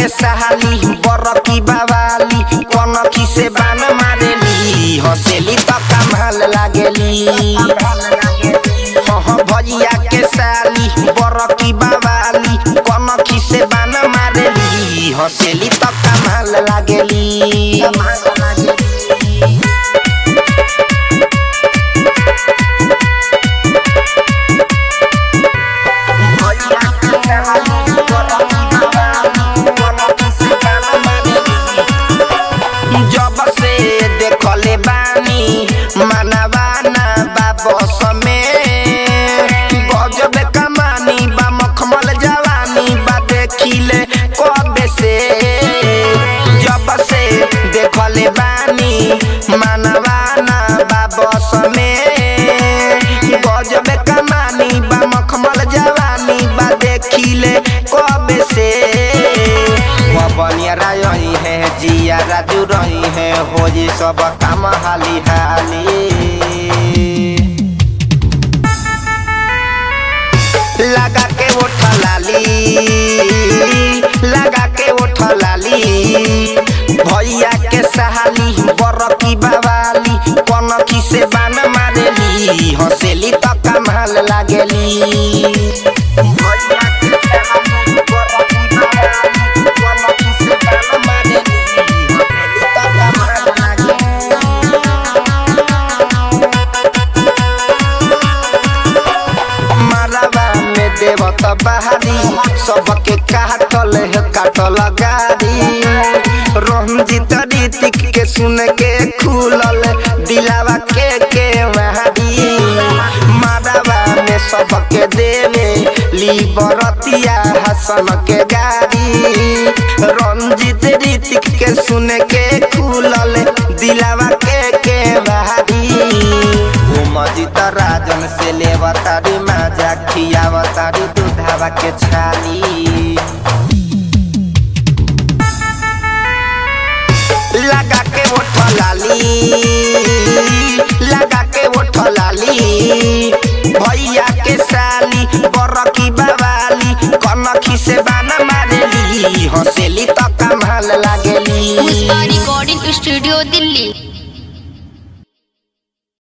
के सहाली बरकी बावाली कनखी से बान मारेली हंसेली तो कमाल लागेली। भैया के साली बरकी बावाली कनखी से बान मारेली हंसेली तो कमाल लागेली। जब से देखले बानी मनवाना बाबस में गजब कमानी बा मखमल जवानी बा देखिले कबे से। जब से देखले बानी मनवाना बाबस में गजब कमानी बा मखमल जवानी बा देखिले कबे से। बनिया रही है जिया राजू रही है हो जी सब काम हाली हाली। लगा के उठा लाली लगा के उठा लाली भैया के सहाली बरकी बावाली कनखी से बान मारेली हंसेली तो कमाल लागेली। देवत बहारी सबके काटल है काटल गाड़ी रंजित ऋतिक के सुन के खुलल दिलावा के वहारी मारावा में सबके देवे ली बरतिया हसन के गाड़ी रंजित ऋतिक के सुन के खुलल दिलावा के वहारी। मजित राजन से लेवतारी माजा खियावतारी दूधावा के छाली। लगा के उठा लाली लगा के उठा लाली भैया के साली बरकी बावाली कनखी से बाना मारेली हंसेली तो कमाल लागेली। Pushpa recording studio Delhi.